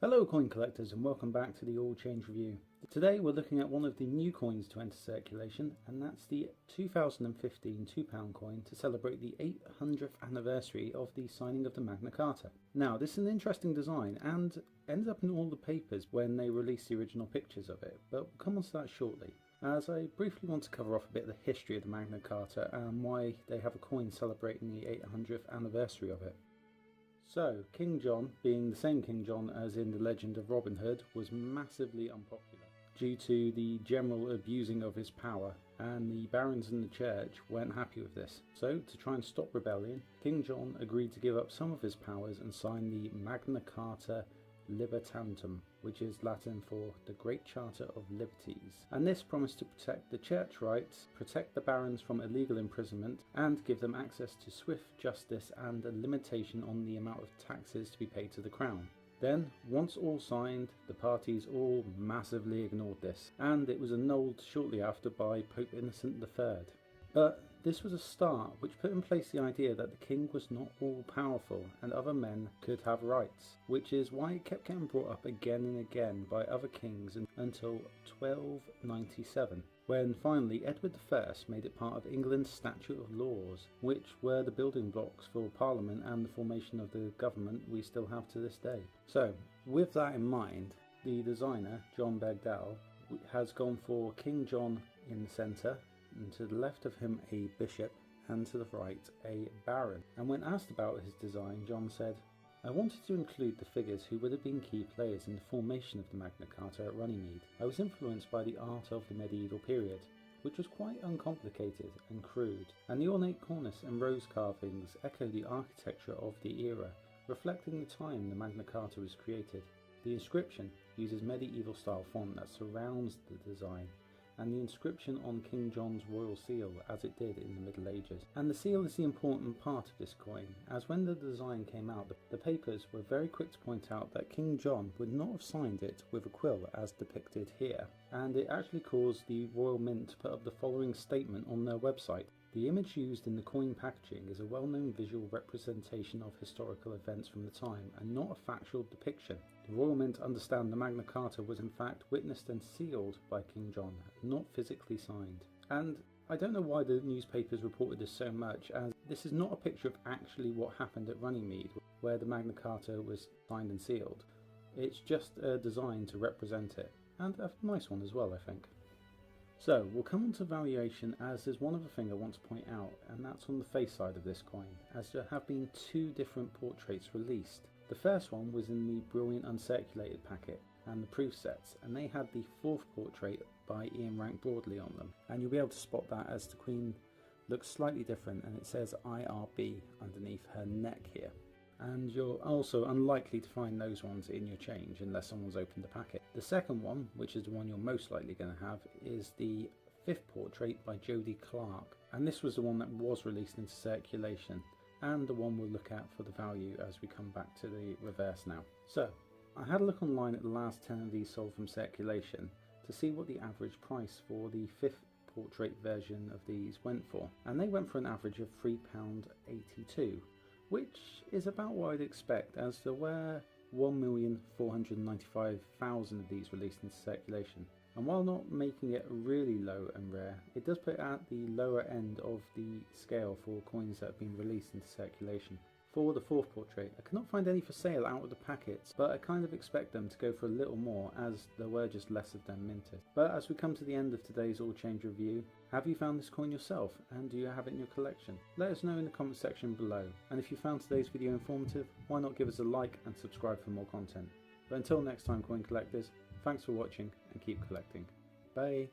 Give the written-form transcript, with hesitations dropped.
Hello coin collectors and welcome back to the All Change Review. Today we're looking at one of the new coins to enter circulation, and that's the 2015 £2 coin to celebrate the 800th anniversary of the signing of the Magna Carta. Now this is an interesting design and ended up in all the papers when they released the original pictures of it, but we'll come on to that shortly, as I briefly want to cover off a bit of the history of the Magna Carta and why they have a coin celebrating the 800th anniversary of it. So, King John, being the same King John as in the legend of Robin Hood, was massively unpopular due to the general abusing of his power, and the barons in the church weren't happy with this. So, to try and stop rebellion, King John agreed to give up some of his powers and sign the Magna Carta Libertatum, which is Latin for the Great Charter of Liberties, and this promised to protect the church rights, protect the barons from illegal imprisonment, and give them access to swift justice and a limitation on the amount of taxes to be paid to the crown. Then, once all signed, the parties all massively ignored this, and it was annulled shortly after by Pope Innocent III. But this was a start which put in place the idea that the king was not all powerful and other men could have rights, which is why it kept getting brought up again and again by other kings until 1297, when finally Edward I made it part of England's Statute of Laws, which were the building blocks for Parliament and the formation of the government we still have to this day. So, with that in mind, the designer, John Begdal, has gone for King John in the centre, and to the left of him a bishop, and to the right a baron. And when asked about his design, John said, "I wanted to include the figures who would have been key players in the formation of the Magna Carta at Runnymede. I was influenced by the art of the medieval period, which was quite uncomplicated and crude, and the ornate cornice and rose carvings echo the architecture of the era, reflecting the time the Magna Carta was created. The inscription uses medieval style font that surrounds the design, and the inscription on King John's royal seal as it did in the Middle Ages. And the seal is the important part of this coin, as when the design came out, the papers were very quick to point out that King John would not have signed it with a quill as depicted here, and it actually caused the Royal Mint to put up the following statement on their website. The image used in the coin packaging is a well-known visual representation of historical events from the time and not a factual depiction. The Royal Mint understand the Magna Carta was in fact witnessed and sealed by King John, not physically signed." And I don't know why the newspapers reported this so much, as this is not a picture of actually what happened at Runnymede, where the Magna Carta was signed and sealed. It's just a design to represent it, and a nice one as well, I think. So, we'll come on to valuation, as there's one other thing I want to point out, and that's on the face side of this coin, as there have been two different portraits released. The first one was in the brilliant uncirculated packet and the proof sets, and they had the fourth portrait by Ian Rank Broadley on them, and you'll be able to spot that as the queen looks slightly different and it says IRB underneath her neck here. And you're also unlikely to find those ones in your change unless someone's opened the packet. The second one, which is the one you're most likely going to have, is the fifth portrait by Jodie Clark, and this was the one that was released into circulation, and the one we'll look at for the value as we come back to the reverse now. So, I had a look online at the last 10 of these sold from circulation to see what the average price for the fifth portrait version of these went for, and they went for an average of £3.82. which is about what I'd expect, as there were 1,495,000 of these released into circulation. And while not making it really low and rare, it does put it at the lower end of the scale for coins that have been released into circulation. For the fourth portrait, I could not find any for sale out of the packets, but I kind of expect them to go for a little more, as there were just less of them minted. But as we come to the end of today's All Change review, have you found this coin yourself, and do you have it in your collection? Let us know in the comment section below, and if you found today's video informative, why not give us a like and subscribe for more content. But until next time, coin collectors, thanks for watching and keep collecting. Bye!